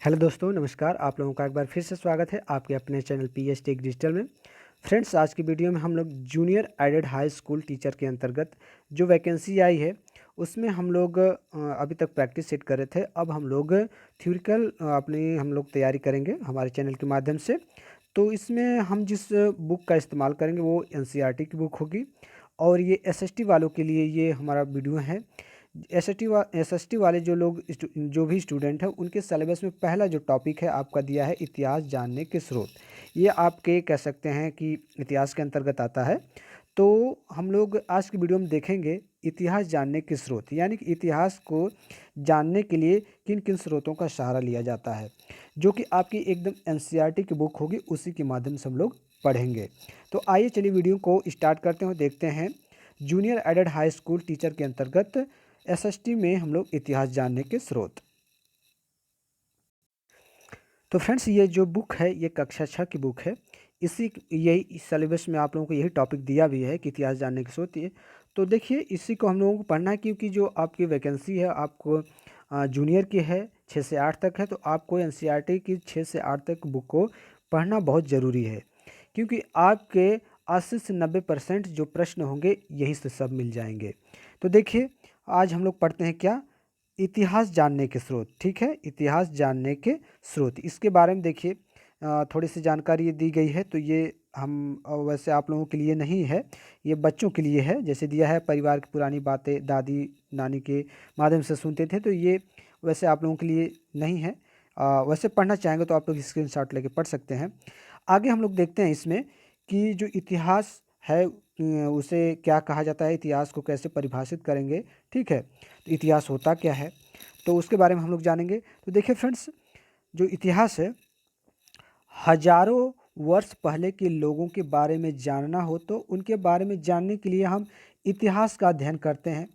Hello दोस्तों, नमस्कार। आप लोगों का एक बार फिर से स्वागत है आपके अपने चैनल पीएच टेक डिजिटल में। फ्रेंड्स, आज की वीडियो में हम लोग junior added high school teacher के अंतर्गत जो वैकेंसी आई है उसमें हम लोग अभी तक प्रैक्टिस सेट कर रहे थे। अब हम लोग थ्योरिकल अपनी हम लोग तैयारी करेंगे हमारे चैनल के माध्यम से। तो इसमें हम जिस बुक का इस्तेमाल करेंगे वो एनसीईआरटी की बुक होगी और ये एसएसटी वालों के लिए ये हमारा वीडियो है। एसएसटी वाले जो भी स्टूडेंट हैं उनके सिलेबस में पहला जो टॉपिक है आपका दिया है इतिहास जानने के स्रोत। ये आपके कह सकते हैं कि इतिहास के अंतर्गत आता है। तो हम लोग आज की वीडियो में देखेंगे इतिहास जानने के स्रोत, यानी कि इतिहास को जानने के लिए किन किन स्रोतों का सहारा लिया जाता है, जो कि आपकी एकदम एनसीईआरटी की बुक होगी, उसी के माध्यम से हम लोग पढ़ेंगे। तो आइए चलिए वीडियो को स्टार्ट करते हैं, देखते हैं junior added high school teacher के अंतर्गत एसएसटी में हम लोग इतिहास जानने के स्रोत। तो फ्रेंड्स, ये जो बुक है ये कक्षा 6 की बुक है। यही सिलेबस में आप लोगों को यही टॉपिक दिया भी है कि इतिहास जानने के स्रोत ये। तो देखिए, इसी को हम लोगों को पढ़ना है क्योंकि जो आपकी वैकेंसी है आपको जूनियर की है 6 से 8 तक है। तो आपको एनसीईआरटी की 6 से 8 तक बुक को पढ़ना बहुत ज़रूरी है क्योंकि आपके 80 से 90% जो प्रश्न होंगे यहीं से सब मिल जाएंगे। तो देखिए, आज हम लोग पढ़ते हैं क्या, इतिहास जानने के स्रोत। ठीक है, इतिहास जानने के स्रोत, इसके बारे में देखिए थोड़ी सी जानकारी दी गई है। तो ये हम वैसे आप लोगों के लिए नहीं है, ये बच्चों के लिए है। जैसे दिया है परिवार की पुरानी बातें दादी नानी के माध्यम से सुनते थे, तो ये वैसे आप लोगों के लिए नहीं है। वैसे पढ़ना चाहेंगे तो आप लोग स्क्रीनशॉट लेके पढ़ सकते हैं। आगे हम लोग देखते हैं इसमें कि जो इतिहास है उसे क्या कहा जाता है, इतिहास को कैसे परिभाषित करेंगे। ठीक है, तो इतिहास होता क्या है तो उसके बारे में हम लोग जानेंगे। तो देखिए फ्रेंड्स, जो इतिहास है, हजारों वर्ष पहले के लोगों के बारे में जानना हो तो उनके बारे में जानने के लिए हम इतिहास का अध्ययन करते हैं।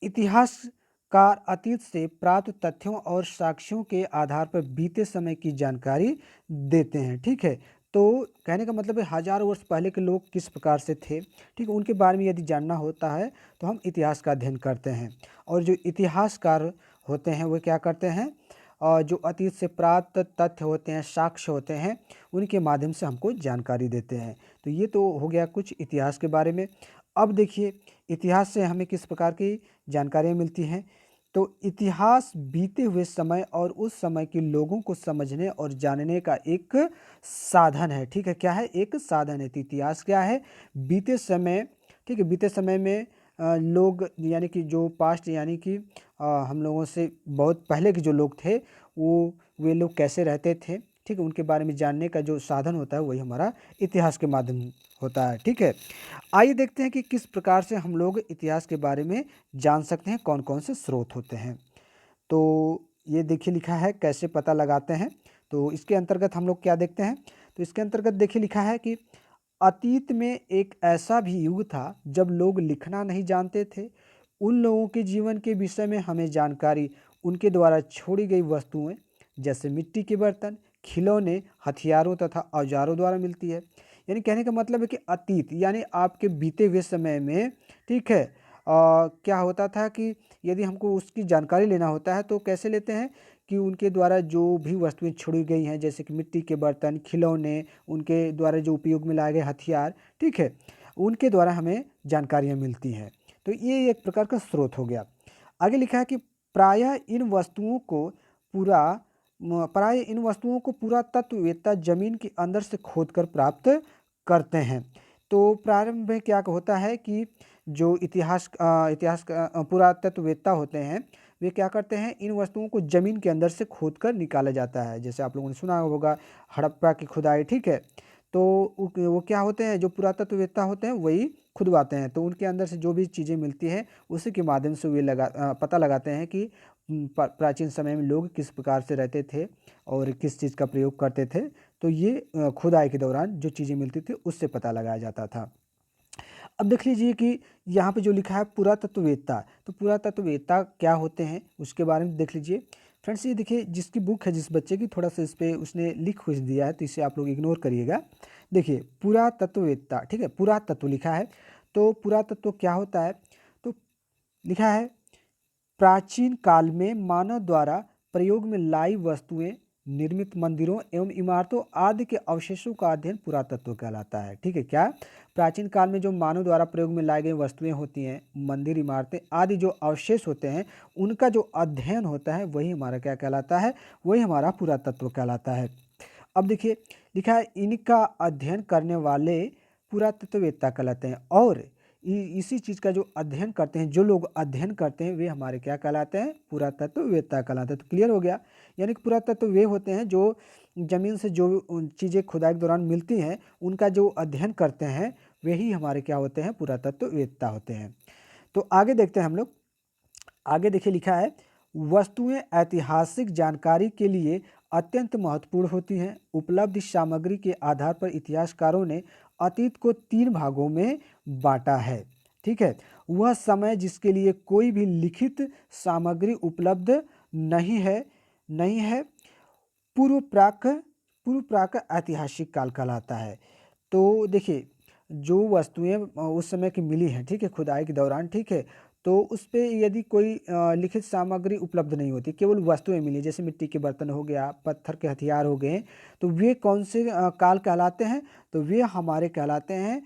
इतिहासकार अतीत से प्राप्त तथ्यों और साक्ष्यों के आधार पर बीते समय की जानकारी देते हैं। ठीक है, तो कहने का मतलब है हजारों वर्ष पहले के लोग किस प्रकार से थे, ठीक है, उनके बारे में यदि जानना होता है तो हम इतिहास का अध्ययन करते हैं। और जो इतिहासकार होते हैं वो क्या करते हैं, और जो अतीत से प्राप्त तथ्य होते हैं, साक्ष्य होते हैं, उनके माध्यम से हमको जानकारी देते हैं। तो ये तो हो गया कुछ इतिहास के बारे में। अब देखिए, इतिहास से हमें किस प्रकार की जानकारियाँ मिलती हैं। तो इतिहास बीते हुए समय और उस समय के लोगों को समझने और जानने का एक साधन है। ठीक है, क्या है, एक साधन है। तो इतिहास क्या है, बीते समय, ठीक है, बीते समय में लोग यानी कि जो पास्ट यानी कि हम लोगों से बहुत पहले के जो लोग थे वे लोग कैसे रहते थे, ठीक है, उनके बारे में जानने का जो साधन होता है वही हमारा इतिहास के माध्यम होता है। ठीक है, आइए देखते हैं कि किस प्रकार से हम लोग इतिहास के बारे में जान सकते हैं, कौन कौन से स्रोत होते हैं। तो ये देखिए लिखा है कैसे पता लगाते हैं। तो इसके अंतर्गत हम लोग क्या देखते हैं, तो इसके अंतर्गत देखिए लिखा है कि अतीत में एक ऐसा भी युग था जब लोग लिखना नहीं जानते थे। उन लोगों के जीवन के विषय में हमें जानकारी उनके द्वारा छोड़ी गई वस्तुएं जैसे मिट्टी के बर्तन, खिलौने, हथियारों तथा औजारों द्वारा मिलती है। यानी कहने का मतलब है कि अतीत यानी आपके बीते हुए समय में, ठीक है, क्या होता था कि यदि हमको उसकी जानकारी लेना होता है तो कैसे लेते हैं कि उनके द्वारा जो भी वस्तुएं छोड़ी गई हैं जैसे कि मिट्टी के बर्तन, खिलौने, उनके द्वारा जो उपयोग में लाए गए हथियार, ठीक है, उनके द्वारा हमें जानकारियाँ मिलती हैं। तो ये एक प्रकार का स्रोत हो गया। आगे लिखा है कि प्राय इन वस्तुओं को पुरातत्ववेत्ता जमीन के अंदर से खोदकर प्राप्त करते हैं। तो प्रारंभ में क्या होता है कि जो इतिहास का पुरातत्ववेत्ता होते हैं वे क्या करते हैं, इन वस्तुओं को जमीन के अंदर से खोदकर निकाला जाता है। जैसे आप लोगों ने सुना होगा हड़प्पा की खुदाई, ठीक है, तो वो क्या होते हैं, जो पुरातत्ववेत्ता होते हैं वही खुदवाते हैं। तो उनके अंदर से जो भी चीज़ें मिलती हैं उसी के माध्यम से वे पता लगाते हैं कि प्राचीन समय में लोग किस प्रकार से रहते थे और किस चीज़ का प्रयोग करते थे। तो ये खुदाई के दौरान जो चीज़ें मिलती थी उससे पता लगाया जाता था। अब देख लीजिए कि यहाँ पे जो लिखा है पुरातत्ववेत्ता, तो पुरातत्ववेत्ता क्या होते हैं उसके बारे में देख लीजिए। फ्रेंड्स, ये देखिए जिसकी बुक है जिस बच्चे की, थोड़ा सा इस पर उसने लिख कुछ दिया है तो इसे आप लोग इग्नोर करिएगा। देखिए पुरातत्ववेत्ता, ठीक है, पुरातत्व लिखा है। तो पुरातत्व क्या होता है, तो लिखा है प्राचीन काल में मानव द्वारा प्रयोग में लाई वस्तुएं, निर्मित मंदिरों एवं इमारतों आदि के अवशेषों का अध्ययन पुरातत्व कहलाता है। ठीक है, क्या प्राचीन काल में जो मानव द्वारा प्रयोग में लाई गई वस्तुएं होती हैं, मंदिर, इमारतें आदि जो अवशेष होते हैं, उनका जो अध्ययन होता है वही हमारा क्या कहलाता है, वही हमारा पुरातत्व कहलाता है। अब देखिए लिखा है, इनका अध्ययन करने वाले पुरातत्ववेत्ता कहलाते हैं। और इसी चीज़ का जो अध्ययन करते हैं, जो लोग अध्ययन करते हैं, वे हमारे क्या कहलाते हैं, पुरातत्ववेत्ता कहलाते हैं। तो क्लियर हो गया। यानी कि पुरातत्व वे होते हैं जो जमीन से जो चीज़ें खुदाई के दौरान मिलती हैं, उनका जो अध्ययन करते हैं, वे ही हमारे क्या होते हैं, पुरातत्ववेत्ता होते हैं। तो आगे देखते हैं हम लोग। आगे देखिए लिखा है, वस्तुएं ऐतिहासिक जानकारी के लिए अत्यंत महत्वपूर्ण होती हैं। उपलब्ध सामग्री के आधार पर इतिहासकारों ने अतीत को 3 भागों में बांटा है। ठीक है, वह समय जिसके लिए कोई भी लिखित सामग्री उपलब्ध नहीं है पूर्व प्राक ऐतिहासिक काल कहलाता है। तो देखिए, जो वस्तुएं उस समय की मिली हैं, ठीक है, खुदाई के दौरान, ठीक है, तो उस पे यदि कोई लिखित सामग्री उपलब्ध नहीं होती, केवल वस्तुएं मिली, जैसे मिट्टी के बर्तन हो गया, पत्थर के हथियार हो गए, तो वे कौन से काल कहलाते हैं, तो वे हमारे कहलाते हैं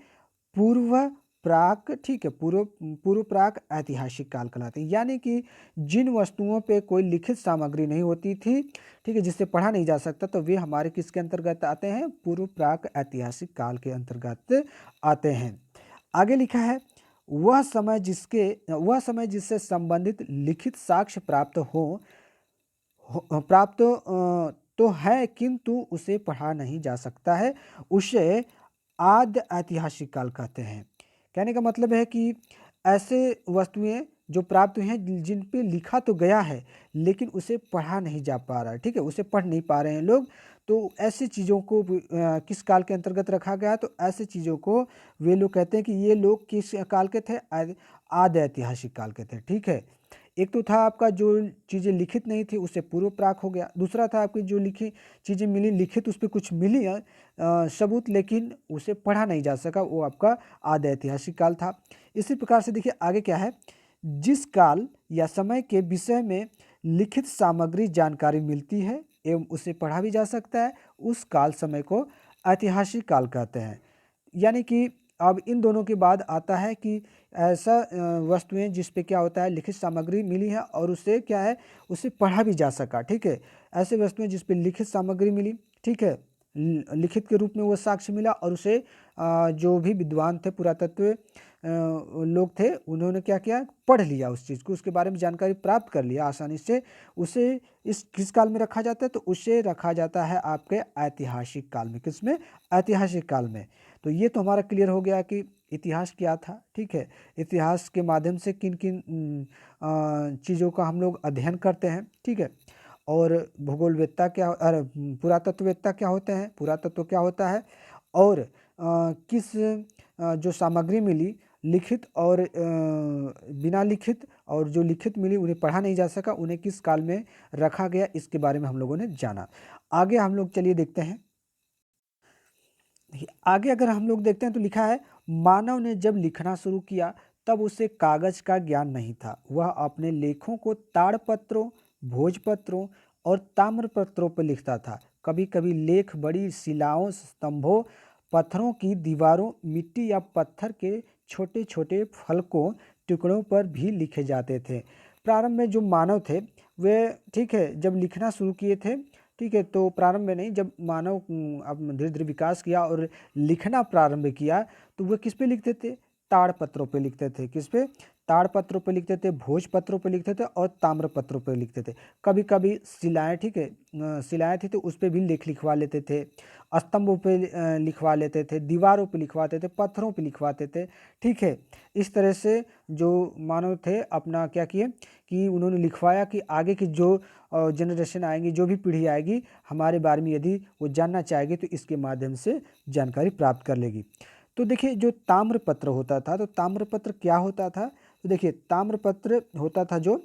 पूर्व प्राक, ठीक है, पूर्व प्राक ऐतिहासिक काल कहलाते हैं। यानी कि जिन वस्तुओं पे कोई लिखित सामग्री नहीं होती थी, ठीक है, जिससे पढ़ा नहीं जा सकता, तो वे हमारे किसके अंतर्गत आते हैं, पूर्व प्राक ऐतिहासिक काल के अंतर्गत आते हैं। आगे लिखा है, वह समय जिससे संबंधित लिखित साक्ष्य तो है, किंतु उसे पढ़ा नहीं जा सकता है, उसे आद्य ऐतिहासिक काल कहते हैं। कहने का मतलब है कि ऐसे वस्तुएं जो प्राप्त हुई हैं, जिन पे लिखा तो गया है, लेकिन उसे पढ़ा नहीं जा पा रहा है, ठीक है, उसे पढ़ नहीं पा रहे हैं लोग, तो ऐसी चीज़ों को किस काल के अंतर्गत रखा गया, तो ऐसी चीज़ों को वे लोग कहते हैं कि ये लोग किस काल के थे, आद्य ऐतिहासिक काल के थे। ठीक है, एक तो था आपका जो चीज़ें लिखित नहीं थी, उससे पूर्व प्राक हो गया। दूसरा था आपकी जो लिखी चीज़ें मिली, लिखित उस पर कुछ मिली सबूत, लेकिन उसे पढ़ा नहीं जा सका, वो आपका आद्य ऐतिहासिक काल था। इसी प्रकार से देखिए आगे क्या है, जिस काल या समय के विषय में लिखित सामग्री जानकारी मिलती है एवं उसे पढ़ा भी जा सकता है, उस काल समय को ऐतिहासिक काल कहते हैं। यानी कि अब इन दोनों के बाद आता है कि ऐसा वस्तुएं जिस पे क्या होता है, लिखित सामग्री मिली है और उससे क्या है, उसे पढ़ा भी जा सका। ठीक है, ऐसे वस्तुएं जिस पे लिखित सामग्री मिली, ठीक है, लिखित के रूप में वो साक्ष्य मिला, और उसे जो भी विद्वान थे, पुरातत्व लोग थे, उन्होंने क्या किया, पढ़ लिया उस चीज़ को, उसके बारे में जानकारी प्राप्त कर लिया आसानी से। उसे इस किस काल में रखा जाता है, तो उसे रखा जाता है आपके ऐतिहासिक काल में। किसमें, ऐतिहासिक काल में। तो ये तो हमारा क्लियर हो गया कि इतिहास क्या था। ठीक है, इतिहास के माध्यम से किन किन चीज़ों का हम लोग अध्ययन करते हैं। ठीक है, और भूगोलवेत्ता क्या, अरे पुरातत्ववेत्ता क्या होते हैं, पुरातत्व क्या होता है, और किस जो सामग्री मिली, लिखित और बिना लिखित, और जो लिखित मिली उन्हें पढ़ा नहीं जा सका, उन्हें किस काल में रखा गया, इसके बारे में हम लोगों ने जाना। आगे हम लोग चलिए देखते हैं। आगे अगर हम लोग देखते हैं तो लिखा है, मानव ने जब लिखना शुरू किया तब उसे कागज का ज्ञान नहीं था। वह अपने लेखों को ताड़पत्रों, भोजपत्रों और ताम्रपत्रों पर लिखता था। कभी कभी लेख बड़ी शिलाओं, स्तंभों, पत्थरों की दीवारों, मिट्टी या पत्थर के छोटे छोटे फलकों, टुकड़ों पर भी लिखे जाते थे। प्रारंभ में जो मानव थे, वे, ठीक है, जब लिखना शुरू किए थे, ठीक है, तो प्रारंभ में नहीं, जब मानव अब धीरे धीरे विकास किया और लिखना प्रारंभ किया, तो वह किस पे लिखते थे, ताड़पत्रों पे लिखते थे। किस पे, ताड़पत्रों पे लिखते थे, भोजपत्रों पे लिखते थे और ताम्रपत्रों पे लिखते थे। कभी कभी शिलाएं, ठीक है, शिलाएं थी तो उस पे भी लेख लिखवा लेते थे, स्तंभों पे लिखवा लेते थे, दीवारों पे लिखवाते थे, पत्थरों पे लिखवाते थे। ठीक है, इस तरह से जो मानव थे अपना क्या किए कि उन्होंने लिखवाया कि आगे की जो जनरेशन आएंगी, जो भी पीढ़ी आएगी, हमारे बारे में यदि वो जानना चाहेगी तो इसके माध्यम से जानकारी प्राप्त कर लेगी। तो देखिए, जो ताम्रपत्र होता था, तो ताम्रपत्र क्या होता था, तो देखिए ताम्रपत्र होता था जो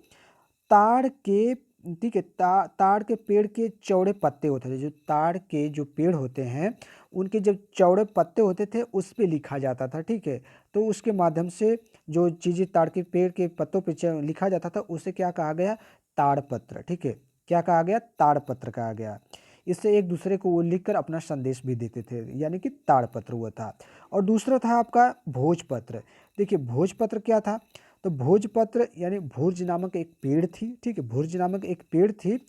ताड़ के, ठीक है, ताड़ के पेड़ के चौड़े पत्ते होते थे। जो ताड़ के जो पेड़ होते हैं, उनके जब चौड़े पत्ते होते थे, उस पे लिखा जाता था। ठीक है, तो उसके माध्यम से जो चीज़ें ताड़ के पेड़ के पत्तों पे लिखा जाता था, उसे क्या कहा गया, ताड़पत्र। ठीक है, क्या कहा गया, ताड़पत्र कहा गया। इससे एक दूसरे को वो लिखकर अपना संदेश भी देते थे, यानी कि ताड़पत्र हुआ था। और दूसरा था आपका भोजपत्र। देखिए भोजपत्र क्या था, तो भोजपत्र यानी भुर्ज नामक एक पेड़ थी, ठीक है, भुर्ज नामक एक पेड़ थी,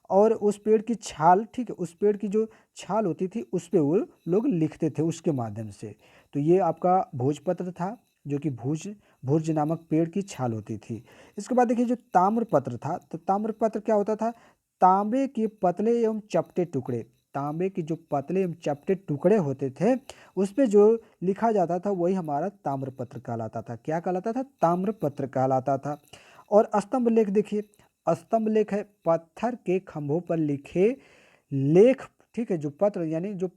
और उस पेड़ की छाल, ठीक है, उस पेड़ की जो छाल होती थी उस पे वो लोग लिखते थे उसके माध्यम से। तो ये आपका भोजपत्र था, जो कि भुर्ज नामक पेड़ की छाल होती थी। इसके बाद देखिए जो ताम्रपत्र था, तो ताम्रपत्र क्या होता था, तांबे के पतले एवं चपटे टुकड़े, तांबे के जो पतले एवं चपटे टुकड़े होते थे उस पे जो लिखा जाता था वही हमारा ताम्रपत्र कहलाता था। क्या कहलाता था, ताम्रपत्र कहलाता था। और स्तंभ लेख देखिए, स्तंभ लेख है पत्थर के खंभों पर लिखे लेख, ठीक है, जो पत्र यानी जो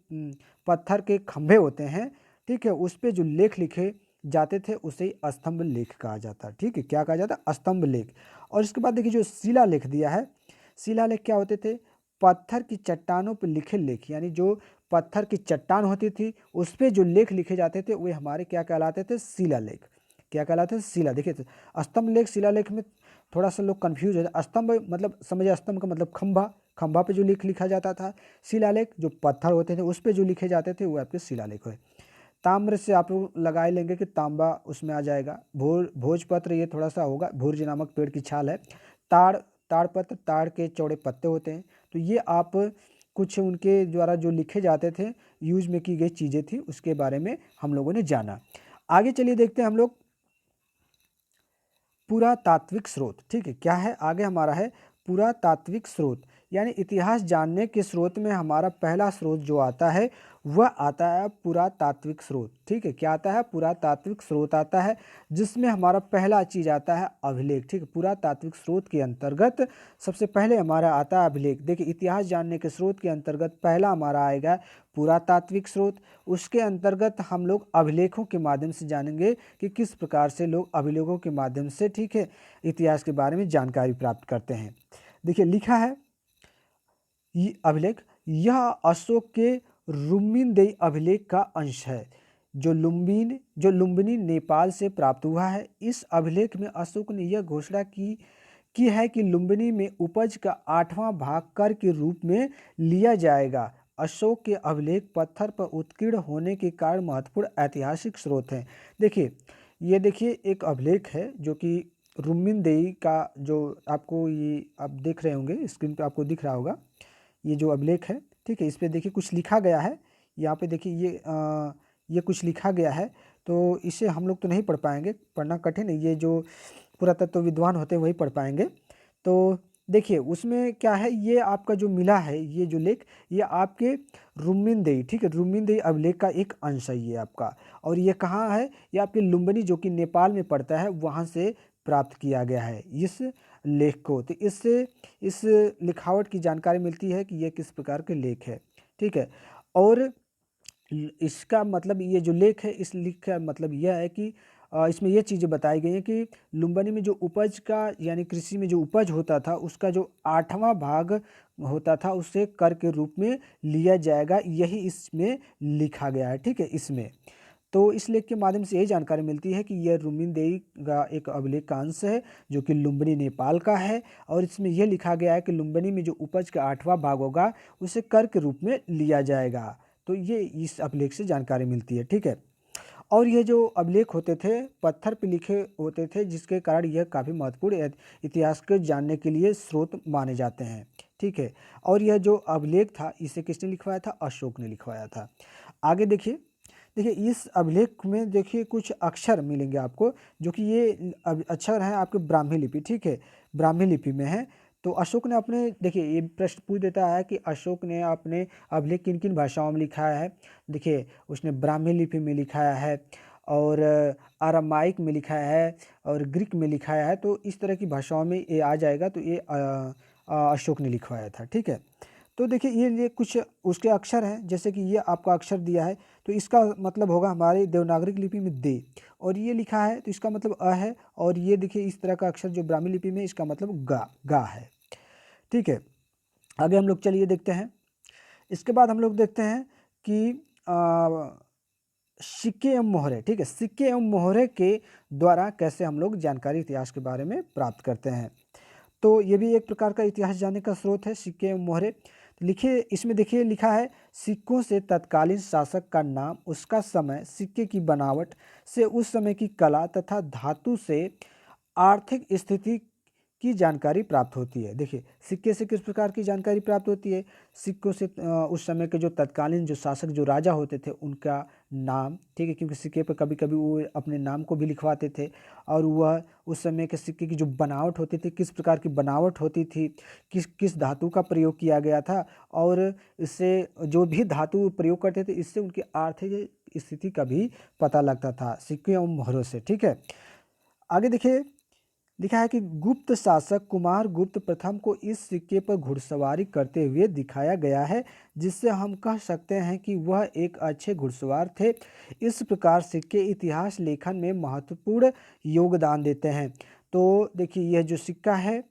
पत्थर के खंभे होते हैं, ठीक है, उस पे जो लेख लिखे जाते थे उसे स्तंभ लेख कहा जाता है, ठीक है, क्या कहा जाता है, स्तंभ लेख। और इसके बाद देखिए जो शिला लेख दिया है, शिला लेख क्या होते थे, पत्थर की चट्टानों पर लिखे लेख, यानी जो पत्थर की चट्टान होती थी उस पे जो लेख लिखे जाते थे वे हमारे क्या कहलाते थे, शिला लेख। क्या कहलाते थे, शिला। देखिए स्तंभ लेख शिला लेख में थोड़ा सा लोग कंफ्यूज हो जाए। स्तंभ मतलब समझे, स्तंभ का मतलब खंभा, खंभा पे जो लिखा जाता था। शिलालेख जो पत्थर होते थे उस पे जो लिखे जाते थे वो आपके शिलालेख हुए। ताम्र से आप लोग लगा ही लेंगे कि तांबा उसमें आ जाएगा। भोजपत्र ये थोड़ा सा होगा, भुर्ज नामक पेड़ की छाल है। ताड़पत्र ताड़ के चौड़े पत्ते होते हैं। तो ये आप कुछ उनके द्वारा जो लिखे जाते थे, यूज में की गई चीज़ें थी, उसके बारे में हम लोगों ने जाना। आगे चलिए देखते हैं हम लोग पुरातात्विक स्रोत, ठीक है, क्या है आगे हमारा है पुरातात्विक स्रोत, यानी इतिहास जानने के स्रोत में हमारा पहला स्रोत जो आता है वह आता है पुरातात्विक स्रोत, ठीक है, क्या आता है, पुरातात्विक स्रोत आता है, जिसमें हमारा पहला चीज आता है अभिलेख, ठीक है। पुरातात्विक स्रोत के अंतर्गत सबसे पहले हमारा आता है अभिलेख। देखिए इतिहास जानने के स्रोत के अंतर्गत पहला हमारा आएगा पुरातात्विक स्रोत, उसके अंतर्गत हम लोग अभिलेखों के माध्यम से जानेंगे कि किस प्रकार से लोग अभिलेखों के माध्यम से, ठीक है, इतिहास के बारे में जानकारी प्राप्त करते हैं। देखिए लिखा है ये अभिलेख, यह अशोक के रुम्मीनदेई अभिलेख का अंश है जो लुम्बिनी नेपाल से प्राप्त हुआ है। इस अभिलेख में अशोक ने यह घोषणा की है कि लुम्बिनी में उपज का 8वां भाग कर के रूप में लिया जाएगा। अशोक के अभिलेख पत्थर पर उत्कीर्ण होने के कारण महत्वपूर्ण ऐतिहासिक स्रोत हैं। देखिए ये देखिए एक अभिलेख है जो कि रुम्मीनदेई का, जो आपको ये आप देख रहे होंगे स्क्रीन पे, आपको दिख रहा होगा ये जो अभिलेख है, ठीक है, इस पे देखिए कुछ लिखा गया है। यहाँ पे देखिए ये कुछ लिखा गया है, तो इसे हम लोग तो नहीं पढ़ पाएंगे, पढ़ना कठिन है, ये जो पुरातत्व विद्वान होते हैं वही पढ़ पाएंगे। तो देखिए उसमें क्या है, ये आपका जो मिला है ये जो लेख, ये आपके रुम्मीनदेई, ठीक है, रुम्मीनदेई अभिलेख का एक अंश है ये आपका। और ये कहाँ है, ये आपके लुम्बिनी जो कि नेपाल में पड़ता है वहाँ से प्राप्त किया गया है इस लेख को। तो इससे इस लिखावट की जानकारी मिलती है कि ये किस प्रकार के लेख है, ठीक है। और इसका मतलब ये जो लेख है, इस लेख का मतलब यह है कि इसमें ये चीज़ें बताई गई हैं कि लुम्बिनी में जो उपज का, यानी कृषि में जो उपज होता था उसका जो 8वां भाग होता था उसे कर के रूप में लिया जाएगा, यही इसमें लिखा गया है, ठीक है, इसमें। तो इस लेख के माध्यम से यही जानकारी मिलती है कि यह रुम्मीनदेई का एक अभिलेख का अंश है जो कि लुम्बिनी नेपाल का है। और इसमें यह लिखा गया है कि लुम्बिनी में जो उपज का 8वां भाग होगा उसे कर के रूप में लिया जाएगा। तो ये इस अभिलेख से जानकारी मिलती है, ठीक है। और ये जो अभिलेख होते थे पत्थर पे लिखे होते थे, जिसके कारण यह काफ़ी महत्वपूर्ण इतिहास को जानने के लिए स्रोत माने जाते हैं, ठीक है। और यह जो अभिलेख था इसे किसने लिखवाया था, अशोक ने लिखवाया था। आगे देखिए, देखिए इस अभिलेख में देखिए कुछ अक्षर मिलेंगे आपको, जो कि ये अक्षर हैं आपके ब्राह्मी लिपि, ठीक है, ब्राह्मी लिपि में है। तो अशोक ने अपने, देखिए ये प्रश्न पूछ देता है कि अशोक ने अपने अभिलेख किन किन भाषाओं में लिखा है। देखिए उसने ब्राह्मी लिपि में लिखा है, और अरामाइक में लिखा है, और ग्रीक में लिखा है। तो इस तरह की भाषाओं में ये आ जाएगा, तो ये अशोक ने लिखवाया था, ठीक है। तो देखिए ये कुछ उसके अक्षर हैं, जैसे कि ये आपका अक्षर दिया है तो इसका मतलब होगा हमारे देवनागरी लिपि में दे, और ये लिखा है तो इसका मतलब अ है। और ये देखिए इस तरह का अक्षर जो ब्राह्मी लिपि में, इसका मतलब गा है, ठीक है। आगे हम लोग चलिए देखते हैं। इसके बाद हम लोग देखते हैं कि सिक्के एवं मोहरे, ठीक है, सिक्के एवं मोहरे के द्वारा कैसे हम लोग जानकारी इतिहास के बारे में प्राप्त करते हैं। तो ये भी एक प्रकार का इतिहास जानने का स्रोत है, सिक्के एवं मोहरे। लिखिए, इसमें देखिए लिखा है, सिक्कों से तत्कालीन शासक का नाम, उसका समय, सिक्के की बनावट से उस समय की कला तथा धातु से आर्थिक स्थिति की जानकारी प्राप्त होती है। देखिए, सिक्के से किस प्रकार की जानकारी प्राप्त होती है? सिक्कों से उस समय के जो तत्कालीन जो शासक, जो राजा होते थे, उनका नाम, ठीक है, क्योंकि सिक्के पर कभी-कभी वो अपने नाम को भी लिखवाते थे, और वह उस समय के सिक्के की जो बनावट होती थी, किस प्रकार की बनावट होती थी, किस किस धातु का प्रयोग किया गया था, और इससे जो भी धातु प्रयोग करते थे, इससे उनकी आर्थिक स्थिति का भी पता लगता था, सिक्के एवं मोहरों से, ठीक है। आगे देखिए, लिखा है कि गुप्त शासक कुमार गुप्त प्रथम को इस सिक्के पर घुड़सवारी करते हुए दिखाया गया है, जिससे हम कह सकते हैं कि वह एक अच्छे घुड़सवार थे। इस प्रकार सिक्के इतिहास लेखन में महत्वपूर्ण योगदान देते हैं। तो देखिए, यह जो सिक्का है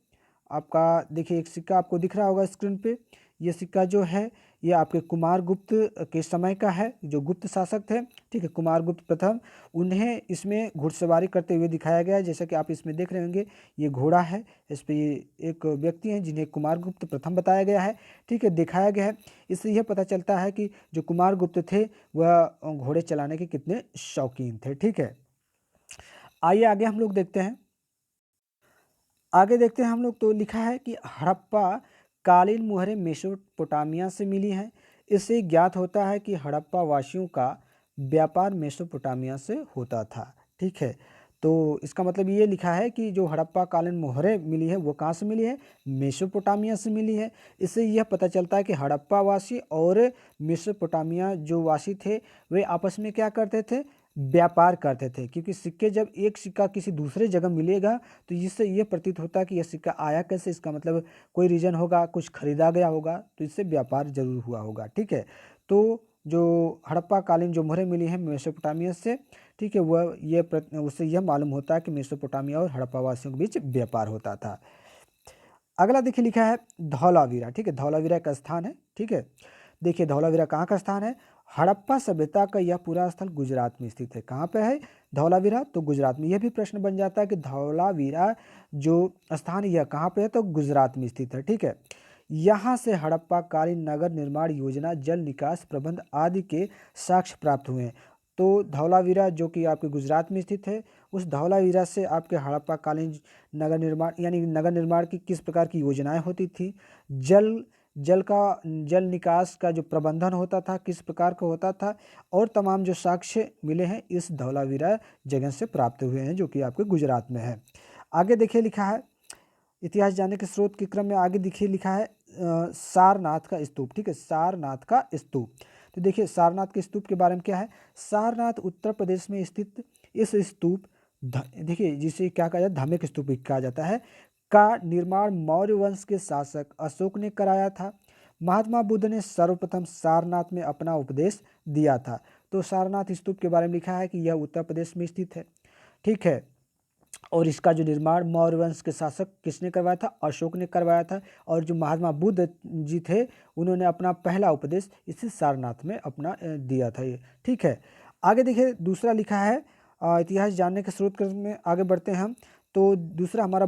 आपका, देखिए एक सिक्का आपको दिख रहा होगा स्क्रीन पे। ये सिक्का जो है, ये आपके कुमार गुप्त के समय का है, जो गुप्त शासक थे, ठीक है, कुमार गुप्त प्रथम। उन्हें इसमें घुड़सवारी करते हुए दिखाया गया है, जैसा कि आप इसमें देख रहे होंगे, ये घोड़ा है, इस पे ये एक व्यक्ति हैं जिन्हें कुमार गुप्त प्रथम बताया गया है, ठीक है, दिखाया गया है। इससे यह पता चलता है कि जो कुमार गुप्त थे वह घोड़े चलाने के कितने शौकीन थे, ठीक है। आइए आगे हम लोग देखते हैं। आगे देखते हैं हम लोग, तो लिखा है कि हड़प्पा कालीन मुहरें मेसोपोटामिया से मिली हैं। इससे ज्ञात होता है कि हड़प्पा वासियों का व्यापार मेसोपोटामिया से होता था, ठीक है। तो इसका मतलब ये लिखा है कि जो हड़प्पा कालीन मोहरें मिली है वो कहाँ से मिली है? मेसोपोटामिया से मिली है। इससे यह पता चलता है कि हड़प्पा वासी और मेसोपोटामिया जो वासी थे, वे आपस में क्या करते थे? व्यापार करते थे, क्योंकि सिक्के, जब एक सिक्का किसी दूसरे जगह मिलेगा तो इससे ये प्रतीत होता है कि यह सिक्का आया कैसे, इसका मतलब कोई रीजन होगा, कुछ खरीदा गया होगा, तो इससे व्यापार जरूर हुआ होगा, ठीक है। तो जो हड़प्पा कालीन जो मोहरें मिली हैं मेसोपोटामिया से, ठीक है, वह ये उससे यह मालूम होता है कि मेसोपोटामिया और हड़प्पा वासियों के बीच व्यापार होता था। अगला देखिए लिखा है धौलावीरा, ठीक है, धौलावीरा का स्थान है, ठीक है। देखिए, धौलावीरा कहाँ का स्थान है? हड़प्पा सभ्यता का यह पूरा स्थल गुजरात में स्थित है। कहाँ पे है धौलावीरा? तो गुजरात में। यह भी प्रश्न बन जाता है कि धौलावीरा जो स्थान है यह कहाँ पे है? तो गुजरात में स्थित है, ठीक है। यहाँ से हड़प्पा कालीन नगर निर्माण योजना, जल निकास प्रबंध आदि के साक्ष्य प्राप्त हुए हैं। तो धौलावीरा जो कि आपके गुजरात में स्थित है, उस धौलावीरा से आपके हड़प्पा कालीन नगर निर्माण, यानी नगर निर्माण की किस प्रकार की योजनाएं होती थी, जल जल निकास का जो प्रबंधन होता था किस प्रकार का होता था, और तमाम जो साक्ष्य मिले हैं इस धौलावीरा जगह से प्राप्त हुए हैं, जो कि आपके गुजरात में है। आगे देखिए लिखा है, इतिहास जानने के स्रोत के क्रम में आगे देखिए लिखा है सारनाथ का स्तूप, ठीक है, सारनाथ का स्तूप। तो देखिए, सारनाथ के स्तूप के बारे में क्या है? सारनाथ उत्तर प्रदेश में स्थित इस स्तूप, देखिए जिसे क्या कहा जाता है, धार्मिक स्तूप भी कहा जाता है, का निर्माण मौर्य वंश के शासक अशोक ने कराया था। महात्मा बुद्ध ने सर्वप्रथम सारनाथ में अपना उपदेश दिया था। तो सारनाथ स्तूप के बारे में लिखा है कि यह उत्तर प्रदेश में स्थित है, ठीक है। और इसका जो निर्माण मौर्य वंश के शासक किसने करवाया था? अशोक ने करवाया था। और जो महात्मा बुद्ध जी थे, उन्होंने अपना पहला उपदेश इसी सारनाथ में अपना दिया था ये, ठीक है। आगे देखिए, दूसरा लिखा है, इतिहास जानने के स्रोत में आगे बढ़ते हैं हम। तो दूसरा हमारा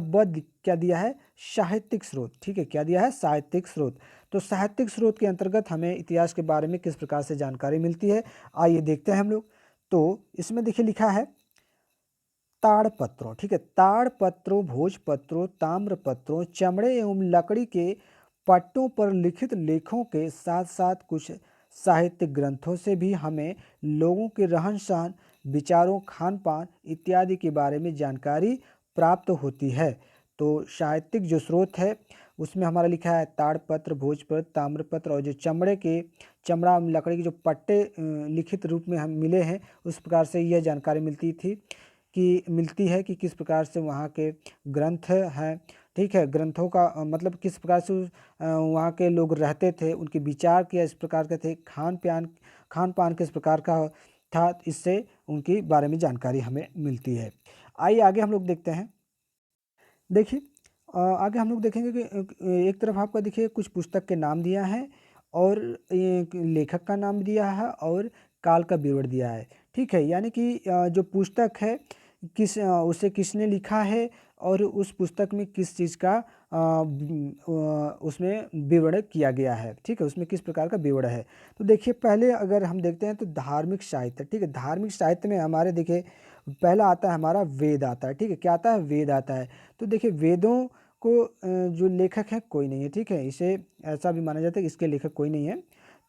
क्या दिया है? साहित्यिक स्रोत, ठीक है, क्या दिया है? साहित्यिक स्रोत। तो साहित्यिक स्रोत के अंतर्गत हमें इतिहास के बारे में किस प्रकार से जानकारी मिलती है, आइए देखते हैं हम लोग। तो इसमें देखिए लिखा है ताड़पत्रों, ठीक है, ताड़पत्रों, भोजपत्रों, ताम्रपत्रों, चमड़े एवं लकड़ी के पट्टों पर लिखित लेखों के साथ साथ कुछ साहित्य ग्रंथों से भी हमें लोगों के रहन सहन, विचारों, खान पान इत्यादि के बारे में जानकारी प्राप्त होती है। तो साहित्यिक जो स्रोत है उसमें हमारा लिखा है ताड़पत्र, भोजपत्र, ताम्रपत्र, और जो चमड़ा लकड़ी के जो पट्टे लिखित रूप में हम मिले हैं, उस प्रकार से यह जानकारी मिलती है कि किस प्रकार से वहाँ के ग्रंथ हैं, ठीक है, ग्रंथों का मतलब किस प्रकार से वहाँ के लोग रहते थे, उनके विचार किस प्रकार के थे, खान पान किस प्रकार का था, इससे उनके बारे में जानकारी हमें मिलती है। आइए आगे हम लोग देखते हैं। देखिए, आगे हम लोग देखेंगे कि एक तरफ आपका देखिए कुछ पुस्तक के नाम दिया है, और एक लेखक का नाम दिया है, और काल का विवरण दिया है, ठीक है। यानी कि जो पुस्तक है उसे किसने लिखा है और उस पुस्तक में किस चीज़ का उसमें विवरण किया गया है, ठीक है, उसमें किस प्रकार का विवरण है। तो देखिए पहले अगर हम देखते हैं तो धार्मिक साहित्य, ठीक है, धार्मिक साहित्य में हमारे देखिए पहला आता है हमारा वेद आता है, ठीक है, क्या आता है, वेद आता है। तो देखिए वेदों को जो लेखक है कोई नहीं है, ठीक है, इसे ऐसा भी माना जाता है कि इसके लेखक कोई नहीं है।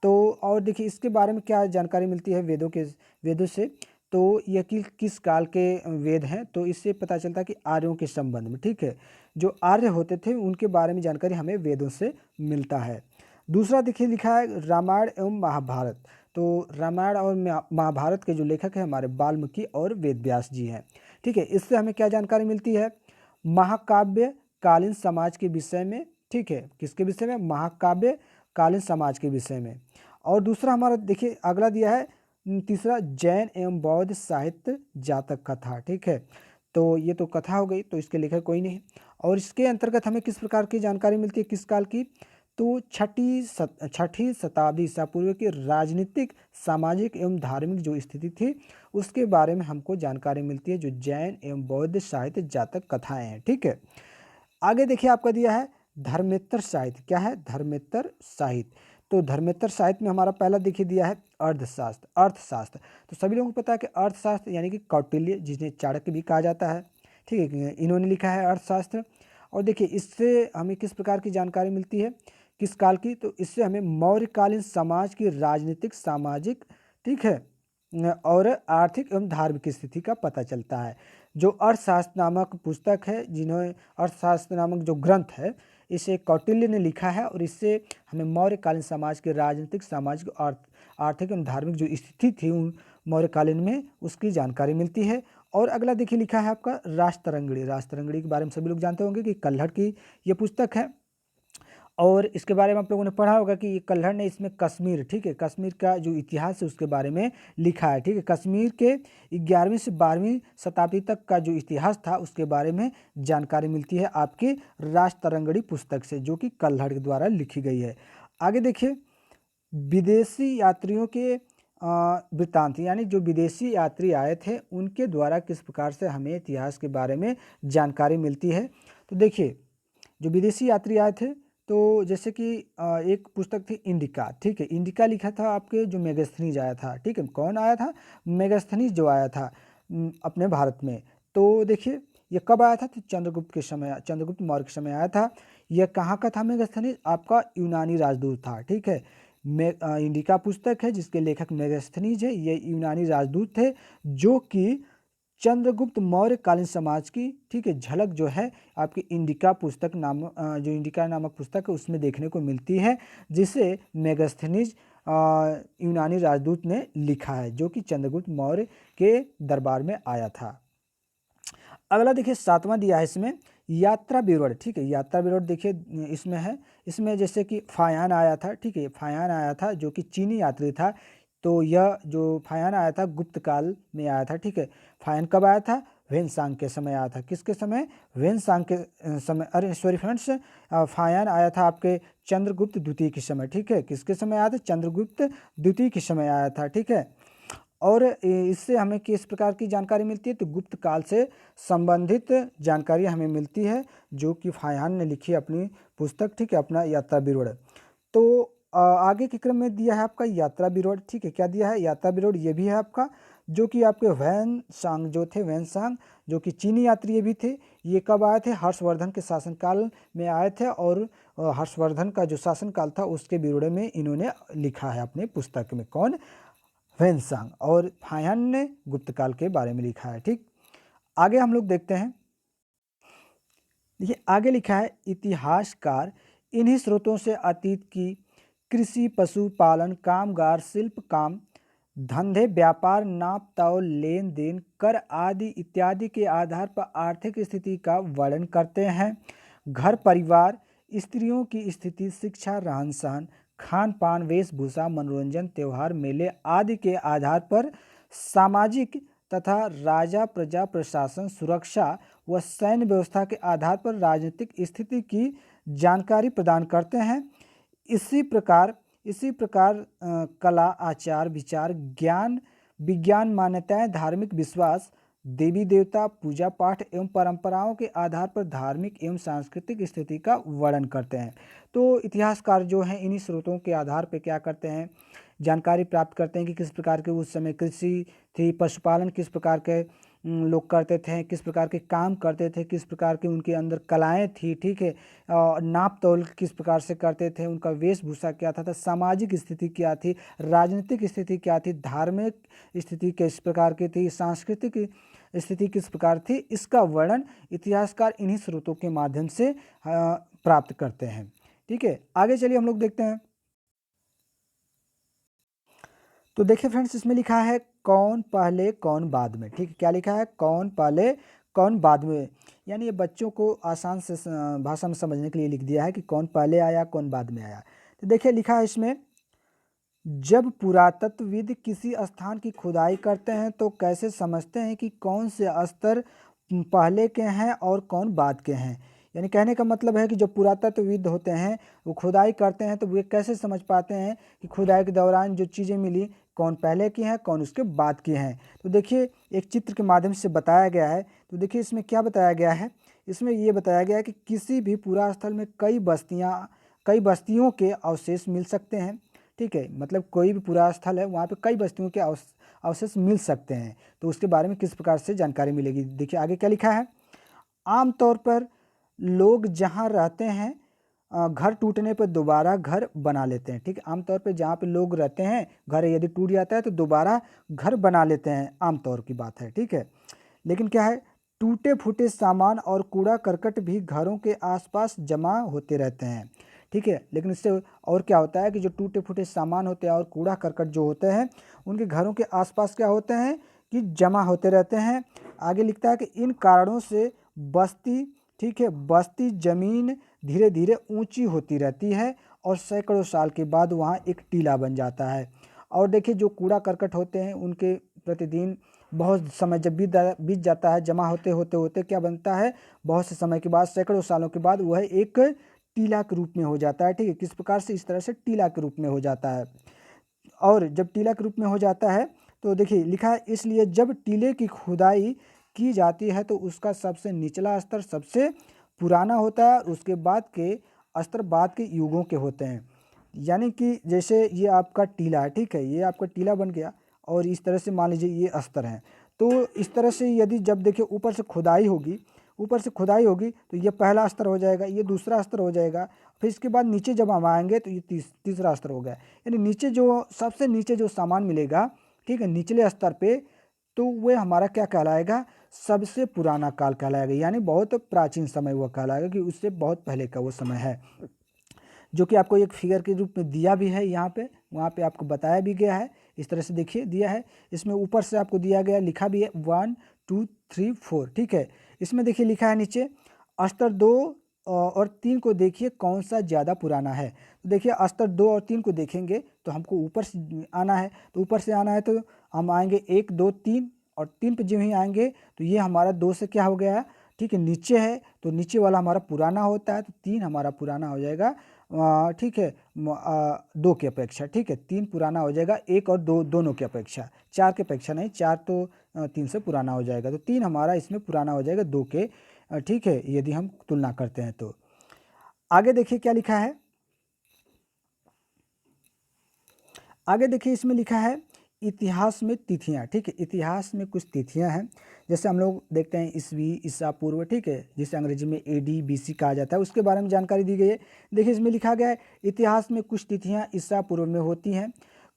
तो और देखिए इसके बारे में क्या जानकारी मिलती है वेदों से, तो यह किस काल के वेद हैं, तो इससे पता चलता है कि आर्यों के संबंध में, ठीक है, जो आर्य होते थे उनके बारे में जानकारी हमें वेदों से मिलता है। दूसरा देखिए लिखा है रामायण एवं महाभारत। तो रामायण और महाभारत के जो लेखक हैं हमारे वाल्मीकि और वेद व्यास जी हैं, ठीक है। इससे हमें क्या जानकारी मिलती है, महाकाव्य कालीन समाज के विषय में, ठीक है, किसके विषय में, महाकाव्य कालीन समाज के विषय में। और दूसरा हमारा देखिए अगला दिया है तीसरा जैन एवं बौद्ध साहित्य जातक कथा, ठीक है। तो ये तो कथा हो गई, तो इसके लेखक कोई नहीं है। और इसके अंतर्गत हमें किस प्रकार की जानकारी मिलती है, किस काल की, तो छठी शताब्दी ईसा पूर्व की राजनीतिक सामाजिक एवं धार्मिक जो स्थिति थी उसके बारे में हमको जानकारी मिलती है, जो जैन एवं बौद्ध साहित्य जातक कथाएं हैं, ठीक है। आगे देखिए आपका दिया है धर्मेत्तर साहित्य, क्या है, धर्मेत्तर साहित्य। तो धर्मेत्तर साहित्य में हमारा पहला देखिए दिया है अर्थशास्त्र। तो सभी लोगों को पता है कि अर्थशास्त्र यानी कि कौटिल्य, जिन्हें चाणक्य भी कहा जाता है, ठीक है, इन्होंने लिखा है अर्थशास्त्र। और देखिए इससे हमें किस प्रकार की जानकारी मिलती है, किस काल की, तो इससे हमें मौर्यकालीन समाज की राजनीतिक सामाजिक, ठीक है, और आर्थिक एवं धार्मिक स्थिति का पता चलता है। जो अर्थशास्त्र नामक पुस्तक है, जिन्होंने अर्थशास्त्र नामक जो ग्रंथ है इसे कौटिल्य ने लिखा है, और इससे हमें मौर्यकालीन समाज के राजनीतिक सामाजिक आर्थिक एवं धार्मिक जो स्थिति थी उन मौर्यकालीन में उसकी जानकारी मिलती है। और अगला देखिए लिखा है आपका राजतरंगिणी के बारे में सभी लोग जानते होंगे कि कल्हड़ की ये पुस्तक है। और इसके बारे में आप लोगों ने पढ़ा होगा कि ये कल्हड़ ने इसमें कश्मीर, ठीक है, कश्मीर का जो इतिहास है उसके बारे में लिखा है, ठीक है। कश्मीर के 11वीं से 12वीं शताब्दी तक का जो इतिहास था उसके बारे में जानकारी मिलती है आपकी राजतरंगिणी पुस्तक से, जो कि कल्हड़ के द्वारा लिखी गई है। आगे देखिए विदेशी यात्रियों के वृत्तांत, यानी जो विदेशी यात्री आए थे उनके द्वारा किस प्रकार से हमें इतिहास के बारे में जानकारी मिलती है। तो देखिए जो विदेशी यात्री आए थे, तो जैसे कि एक पुस्तक थी इंडिका, ठीक है, इंडिका लिखा था आपके जो मेगास्थनीज आया था, ठीक है, कौन आया था, मेगास्थनीज जो आया था अपने भारत में। तो देखिए ये कब आया था, तो चंद्रगुप्त मौर्य के समय आया था। यह कहाँ का था मेगास्थनीज, आपका यूनानी राजदूत था, ठीक है। इंडिका पुस्तक है जिसके लेखक मेगास्थनीज है, ये यूनानी राजदूत थे जो कि चंद्रगुप्त मौर्य कालीन समाज की, ठीक है, झलक जो है आपकी इंडिका पुस्तक जो इंडिका नामक पुस्तक है उसमें देखने को मिलती है, जिसे मेगास्थनीज यूनानी राजदूत ने लिखा है, जो कि चंद्रगुप्त मौर्य के दरबार में आया था। अगला देखिए 7वां दिया है इसमें यात्रा विवरण, ठीक है, यात्रा विवरण देखिए इसमें है, इसमें जैसे कि फायान आया था, ठीक है, फायान आया था जो कि चीनी यात्री था। तो यह जो फायान आया था गुप्त काल में आया था, ठीक है। फायान कब आया था, वेनसांग के समय आया था, किसके समय, वेनसांग के समय, अरे सॉरी फ्रेंड्स, फायान आया था आपके चंद्रगुप्त द्वितीय के समय, ठीक है, किसके समय आया था, चंद्रगुप्त द्वितीय के समय आया था, ठीक है। और इससे हमें किस प्रकार की जानकारी मिलती है, तो गुप्त काल से संबंधित जानकारी हमें मिलती है, जो कि फायान ने लिखी अपनी पुस्तक, ठीक है, अपना यात्रा विवरण। तो आगे के क्रम में दिया है आपका यात्रा विवरण, ठीक है, क्या दिया है, यात्रा विवरण ये भी है आपका, जो कि आपके वैनसांग जो थे, वैनसांग जो कि चीनी यात्री भी थे, ये कब आए थे, हर्षवर्धन के शासनकाल में आए थे। और हर्षवर्धन का जो शासनकाल था उसके विवरण में इन्होंने लिखा है अपने पुस्तक में, कौन, वेनसांग। और फायान ने गुप्त काल के बारे में लिखा है, ठीक। आगे हम लोग देखते हैं, देखिए आगे लिखा है इतिहासकार इन्हीं स्रोतों से अतीत की कृषि पशुपालन कामगार शिल्प काम धंधे व्यापार नाप तौल लेन देन कर आदि इत्यादि के आधार पर आर्थिक स्थिति का वर्णन करते हैं। घर परिवार स्त्रियों की स्थिति शिक्षा रहन सहन खान पान वेशभूषा मनोरंजन त्यौहार मेले आदि के आधार पर सामाजिक तथा राजा प्रजा प्रशासन सुरक्षा व सैन्य व्यवस्था के आधार पर राजनीतिक स्थिति की जानकारी प्रदान करते हैं। इसी प्रकार कला आचार विचार ज्ञान विज्ञान मान्यताएं धार्मिक विश्वास देवी देवता, पूजा पाठ एवं परंपराओं के आधार पर धार्मिक एवं सांस्कृतिक स्थिति का वर्णन करते हैं। तो इतिहासकार जो हैं इन्हीं स्रोतों के आधार पर क्या करते हैं, जानकारी प्राप्त करते हैं कि किस प्रकार के उस समय कृषि थी, पशुपालन किस प्रकार के लोग करते थे, किस प्रकार के काम करते थे, किस प्रकार की उनके अंदर कलाएँ थी, ठीक है। नाप तौल किस प्रकार से करते थे, उनका वेशभूषा क्या था, सामाजिक स्थिति क्या थी, राजनीतिक स्थिति क्या थी, धार्मिक स्थिति किस प्रकार की थी, सांस्कृतिक स्थिति किस प्रकार थी, इसका वर्णन इतिहासकार इन्हीं स्रोतों के माध्यम से प्राप्त करते हैं। ठीक है, आगे चलिए हम लोग देखते हैं। तो देखिए फ्रेंड्स, इसमें लिखा है कौन पहले कौन बाद में। ठीक है, क्या लिखा है, कौन पहले कौन बाद में, यानी ये बच्चों को आसान से भाषा में समझने के लिए लिख दिया है कि कौन पहले आया कौन बाद में आया। तो देखिए लिखा है इसमें, जब पुरातत्वविद किसी स्थान की खुदाई करते हैं तो कैसे समझते हैं कि कौन से स्तर पहले के हैं और कौन बाद के हैं। यानी कहने का मतलब है कि जो पुरातत्वविद होते हैं वो खुदाई करते हैं तो वे कैसे समझ पाते हैं कि खुदाई के दौरान जो चीज़ें मिली कौन पहले की हैं कौन उसके बाद की हैं। तो देखिए एक चित्र के माध्यम से बताया गया है। तो देखिए इसमें क्या बताया गया है, इसमें ये बताया गया है कि किसी भी पुरास्थल में कई बस्तियों के अवशेष मिल सकते हैं। ठीक है, मतलब कोई भी पुरा स्थल है वहाँ पे कई बस्तियों के अवशेष मिल सकते हैं। तो उसके बारे में किस प्रकार से जानकारी मिलेगी, देखिए आगे क्या लिखा है। आमतौर पर लोग जहाँ रहते हैं घर टूटने पर दोबारा घर बना लेते हैं। ठीक है, आमतौर पे जहाँ पे लोग रहते हैं घर यदि टूट जाता है तो दोबारा घर बना लेते हैं, आमतौर की बात है। ठीक है, लेकिन क्या है, टूटे फूटे सामान और कूड़ा करकट भी घरों के आसपास जमा होते रहते हैं। ठीक है, लेकिन इससे और क्या होता है कि जो टूटे फूटे सामान होते हैं और कूड़ा करकट जो होते हैं उनके घरों के आसपास क्या होते हैं कि जमा होते रहते हैं। आगे लिखता है कि इन कारणों से बस्ती, ठीक है, बस्ती जमीन धीरे धीरे ऊंची होती रहती है और सैकड़ों साल के बाद वहाँ एक टीला बन जाता है। और देखिए जो कूड़ा करकट होते हैं उनके प्रतिदिन बहुत समय जब बीत जाता है, जमा होते होते होते क्या बनता है, बहुत से समय के बाद सैकड़ों सालों के बाद वह एक टीला के रूप में हो जाता है। ठीक है, किस प्रकार से, इस तरह से टीला के रूप में हो जाता है। और जब टीला के रूप में हो जाता है तो देखिए लिखा है, इसलिए जब टीले की खुदाई की जाती है तो उसका सबसे निचला स्तर सबसे पुराना होता है, उसके बाद के स्तर बाद के युगों के होते हैं। यानी कि जैसे ये आपका टीला है, ठीक है, ये आपका टीला बन गया और इस तरह से मान लीजिए ये स्तर हैं। तो इस तरह से यदि जब देखिए ऊपर से खुदाई होगी तो ये पहला स्तर हो जाएगा, ये दूसरा स्तर हो जाएगा, फिर इसके बाद नीचे जब हम आएंगे तो ये तीसरा स्तर हो गया। यानी नीचे जो सबसे नीचे जो सामान मिलेगा, ठीक है, निचले स्तर पे, तो वह हमारा क्या कहलाएगा, सबसे पुराना काल कहलाएगा, यानी बहुत प्राचीन समय वह कहलाएगा कि उससे बहुत पहले का वो समय है, जो कि आपको एक फिगर के रूप में दिया भी है यहाँ पे, वहाँ पे आपको बताया भी गया है। इस तरह से देखिए दिया है, इसमें ऊपर से आपको दिया गया, लिखा भी है 1 2 3 4। ठीक है, इसमें देखिए लिखा है नीचे स्तर 2 और 3 को देखिए कौन सा ज़्यादा पुराना है। तो देखिए स्तर 2 और 3 को देखेंगे तो हमको ऊपर से आना है, तो ऊपर से आना है तो हम आएंगे 1 2 3 और 3 पे जो ही आएंगे तो ये हमारा 2 से क्या हो गया, ठीक है, नीचे है तो नीचे वाला हमारा पुराना होता है तो 3 हमारा पुराना हो जाएगा। ठीक है, 2 की अपेक्षा, ठीक है, 3 पुराना हो जाएगा 1 और 2 दोनों की अपेक्षा, 4 की अपेक्षा नहीं, 4 तो 3 से पुराना हो जाएगा, तो 3 हमारा इसमें पुराना हो जाएगा 2 के। ठीक है, यदि हम तुलना करते हैं तो आगे देखिए क्या लिखा है। आगे देखिए इसमें लिखा है इतिहास में तिथियां। ठीक है, इतिहास में कुछ तिथियां हैं, जैसे हम लोग देखते हैं ईस्वी, ईसा पूर्व, ठीक है, जिसे अंग्रेजी में AD BC कहा जाता है, उसके बारे में जानकारी दी गई है। देखिए इसमें लिखा गया है इतिहास में कुछ तिथियां ईसा पूर्व में होती हैं,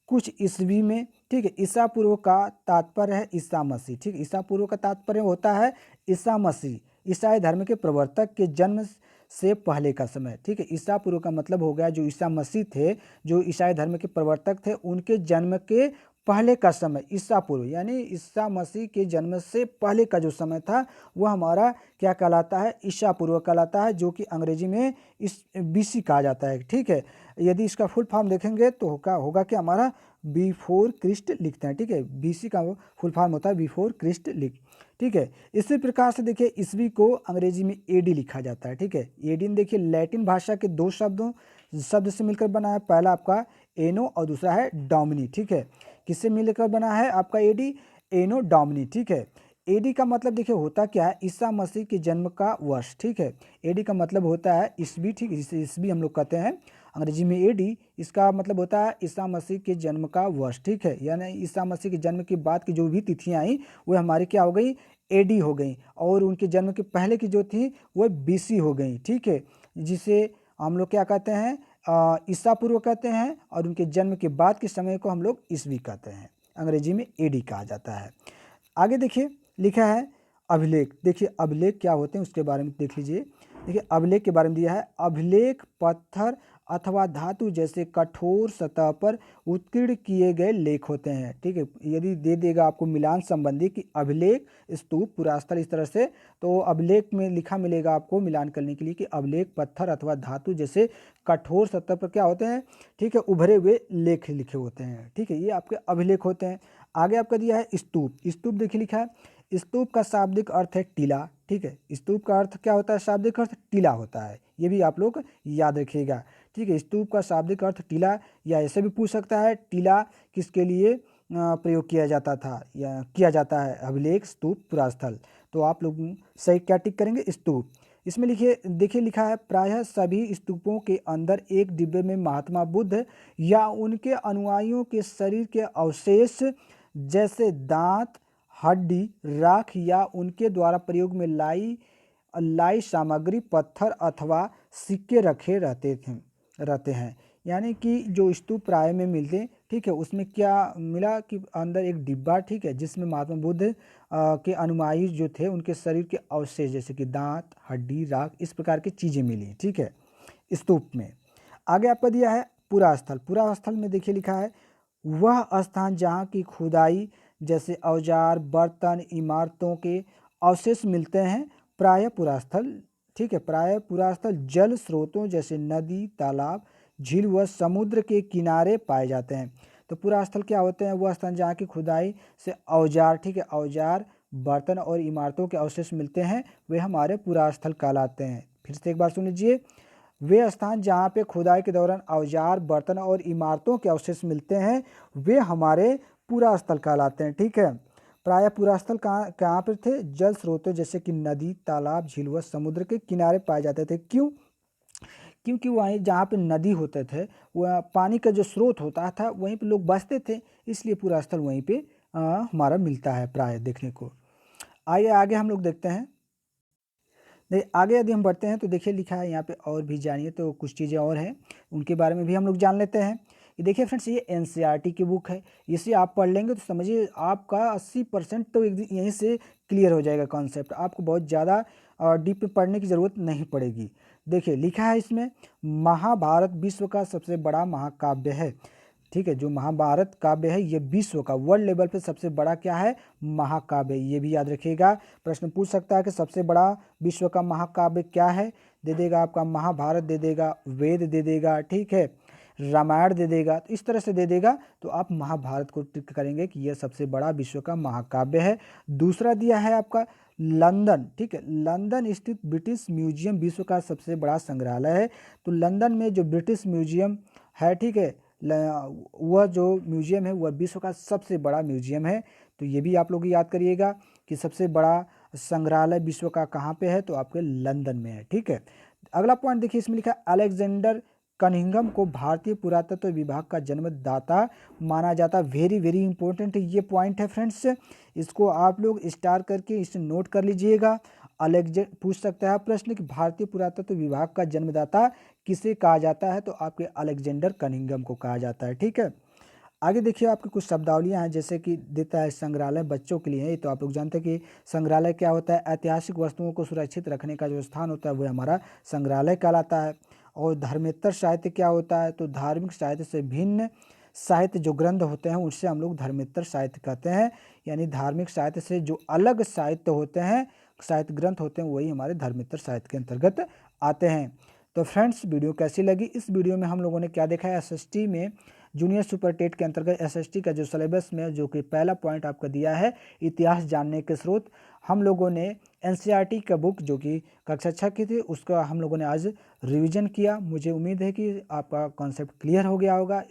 कुछ ईस्वी में। ठीक है, ईसा पूर्व का तात्पर्य है ईसा मसीह। ठीक, ईसा पूर्व का तात्पर्य होता है ईसा मसीह, ईसाई धर्म के प्रवर्तक के जन्म से पहले का समय। ठीक है, ईसा पूर्व का मतलब हो गया जो ईसा मसीह थे, जो ईसाई धर्म के प्रवर्तक थे, उनके जन्म के पहले का समय ईसा पूर्व, यानी ईसा मसीह के जन्म से पहले का जो समय था वह हमारा क्या कहलाता है, ईसा पूर्व कहलाता है, जो कि अंग्रेजी में इस BC कहा जाता है। ठीक है, यदि इसका फुल फॉर्म देखेंगे तो होगा कि हमारा बिफोर क्रिस्ट लिखते हैं। ठीक है, BC का फुल फॉर्म होता है बिफोर क्रिस्ट लिख। ठीक है, इसी प्रकार से देखिए ईस्वी को अंग्रेजी में AD लिखा जाता है। ठीक है, AD देखिए लैटिन भाषा के 2 शब्द से मिलकर बना है, पहला आपका एनो और दूसरा है डोमिनी। ठीक है, किससे मिलकर बना है आपका AD, एनो डोमिनी। ठीक है, एडी का मतलब देखिए होता क्या है, ईसा मसीह के जन्म का वर्ष, ठीक है। एडी का मतलब होता है ईस्वी, ठीक है, जिसे ईस्वी हम लोग कहते हैं अंग्रेजी में एडी। इसका मतलब होता है ईसा मसीह के जन्म का वर्ष, ठीक है। यानी ईसा मसीह के जन्म के बाद की जो भी तिथियां आई वो हमारी क्या हो गई, एडी हो गई। और उनके जन्म के पहले की जो थी वो बीसी हो गई, ठीक है, जिसे हम लोग क्या कहते हैं, ईसा पूर्व कहते हैं। और उनके जन्म के बाद के समय को हम लोग ईस्वी कहते हैं, अंग्रेजी में एडी कहा जाता है। आगे देखिए लिखा है अभिलेख। देखिए अभिलेख क्या होते हैं उसके बारे में देख लीजिए। देखिए अभिलेख के बारे में दिया है, अभिलेख पत्थर अथवा धातु जैसे कठोर सतह पर उत्कीर्ण किए गए लेख होते हैं, ठीक है। यदि दे देगा आपको मिलान संबंधी कि अभिलेख, स्तूप, पुरास्थल, इस तरह से, तो अभिलेख में लिखा मिलेगा आपको मिलान करने के लिए कि अभिलेख पत्थर अथवा धातु जैसे कठोर सतह पर क्या होते हैं, ठीक है, उभरे हुए लेख लिखे होते हैं, ठीक है, ये आपके अभिलेख होते हैं। आगे आपका दिया है स्तूप। स्तूप देखिए लिखा है, स्तूप का शाब्दिक अर्थ है टीला, ठीक है। स्तूप का अर्थ क्या होता है, शाब्दिक अर्थ टीला होता है, ये भी आप लोग याद रखिएगा, ठीक है। स्तूप का शाब्दिक अर्थ टीला, या ऐसे भी पूछ सकता है टीला किसके लिए प्रयोग किया जाता था या किया जाता है, अभिलेख, स्तूप, पुरास्थल। तो आप लोग सही क्या टिक करेंगे, स्तूप। इसमें लिखिए, देखिए लिखा है, प्रायः सभी स्तूपों के अंदर एक डिब्बे में महात्मा बुद्ध या उनके अनुयायियों के शरीर के अवशेष जैसे दांत, हड्डी, राख या उनके द्वारा प्रयोग में लाई सामग्री, पत्थर अथवा सिक्के रखे रहते हैं। यानी कि जो स्तूप प्राय में मिलते हैं, ठीक है, उसमें क्या मिला कि अंदर एक डिब्बा, ठीक है, जिसमें महात्मा बुद्ध के अनुयायी जो थे उनके शरीर के अवशेष जैसे कि दांत, हड्डी, राख, इस प्रकार की चीज़ें मिली, ठीक है, स्तूप में। आगे आपका दिया है पुरास्थल। पुरास्थल में देखिए लिखा है, वह स्थान जहाँ की खुदाई जैसे औजार, बर्तन, इमारतों के अवशेष मिलते हैं, प्रायः पुरास्थल, ठीक है। प्रायः पुरास्थल जल स्रोतों जैसे नदी, तालाब, झील व समुद्र के किनारे पाए जाते हैं। तो पुरास्थल क्या होते हैं, वह स्थान जहाँ की खुदाई से औजार, ठीक है, औजार, बर्तन और इमारतों के अवशेष मिलते हैं, वे हमारे पुरास्थल कहलाते हैं। फिर से एक बार सुन लीजिए, वे स्थान जहाँ पे खुदाई के दौरान औजार, बर्तन और इमारतों के अवशेष मिलते हैं, वे हमारे पुरास्थल कहलाते हैं, ठीक है। प्रायः पुरास्थल कहाँ कहाँ पर थे, जल स्रोतों जैसे कि नदी, तालाब, झील व समुद्र के किनारे पाए जाते थे। क्यों? क्योंकि वहीं जहाँ पे नदी होते थे, वह पानी का जो स्रोत होता था वहीं पे लोग बसते थे, इसलिए पुरास्थल वहीं पे हमारा मिलता है प्राय देखने को। आइए आगे हम लोग देखते हैं। देखिए आगे यदि हम बढ़ते हैं तो देखिए लिखा है यहाँ पे और भी जानिए, तो कुछ चीज़ें और हैं उनके बारे में भी हम लोग जान लेते हैं। ये देखिए फ्रेंड्स, ये एनसीईआरटी की बुक है, इसे आप पढ़ लेंगे तो समझिए आपका 80% तो यहीं से क्लियर हो जाएगा कॉन्सेप्ट, आपको बहुत ज़्यादा डीप में पढ़ने की ज़रूरत नहीं पड़ेगी। देखिए लिखा है इसमें, महाभारत विश्व का सबसे बड़ा महाकाव्य है, ठीक है। जो महाभारत काव्य है ये विश्व का वर्ल्ड लेवल पे सबसे बड़ा क्या है, महाकाव्य, ये भी याद रखिएगा। प्रश्न पूछ सकता है कि सबसे बड़ा विश्व का महाकाव्य क्या है, दे देगा आपका महाभारत, दे देगा वेद, दे देगा, ठीक है, रामायण दे देगा, तो इस तरह से दे देगा तो आप महाभारत को टिक करेंगे कि यह सबसे बड़ा विश्व का महाकाव्य है। दूसरा दिया है आपका लंदन, ठीक है, लंदन स्थित ब्रिटिश म्यूजियम विश्व का सबसे बड़ा संग्रहालय है। तो लंदन में जो ब्रिटिश म्यूजियम है, ठीक है, वह जो म्यूजियम है वह विश्व का सबसे बड़ा म्यूजियम है। तो ये भी आप लोग याद करिएगा कि सबसे बड़ा संग्रहालय विश्व का कहाँ पे है, तो आपके लंदन में है, ठीक है। अगला पॉइंट देखिए, इसमें लिखा है अलेक्जेंडर कनिंघम को भारतीय पुरातत्व विभाग का जन्मदाता माना जाता। वेरी वेरी इंपॉर्टेंट ये पॉइंट है फ्रेंड्स, इसको आप लोग स्टार करके इसे नोट कर लीजिएगा। पूछ सकता है प्रश्न कि भारतीय पुरातत्व विभाग का जन्मदाता किसे कहा जाता है, तो आपके अलेक्जेंडर कनिंघम को कहा जाता है, ठीक है। आगे देखिए आपके कुछ शब्दावलियाँ हैं, जैसे कि देता है संग्रहालय बच्चों के लिए है, तो आप लोग जानते हैं कि संग्रहालय क्या होता है, ऐतिहासिक वस्तुओं को सुरक्षित रखने का जो स्थान होता है वह हमारा संग्रहालय कहलाता है। और धर्मेतर साहित्य क्या होता है, तो धार्मिक साहित्य से भिन्न साहित्य जो ग्रंथ होते हैं उनसे हम लोग धर्मेतर साहित्य कहते हैं। यानी धार्मिक साहित्य से जो अलग साहित्य होते हैं, साहित्य ग्रंथ होते हैं, वही हमारे धर्मेतर साहित्य के अंतर्गत आते हैं। तो फ्रेंड्स वीडियो कैसी लगी, इस वीडियो में हम लोगों ने क्या देखा है, एसएसटी में जूनियर सुपर टेट के अंतर्गत एसएसटी का जो सिलेबस में जो कि पहला पॉइंट आपका दिया है इतिहास जानने के स्रोत, हम लोगों ने एनसीईआरटी का बुक जो कि कक्षा 6 की थी उसका हम लोगों ने आज रिवीजन किया। मुझे उम्मीद है कि आपका कॉन्सेप्ट क्लियर हो गया होगा।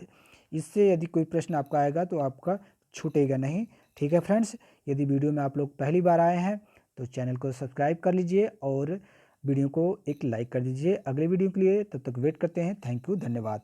इससे यदि कोई प्रश्न आपका आएगा तो आपका छूटेगा नहीं। ठीक है फ्रेंड्स, यदि वीडियो में आप लोग पहली बार आए हैं तो चैनल को सब्सक्राइब कर लीजिए और वीडियो को एक लाइक कर दीजिए। अगले वीडियो के लिए तब तक वेट करते हैं। थैंक यू, धन्यवाद।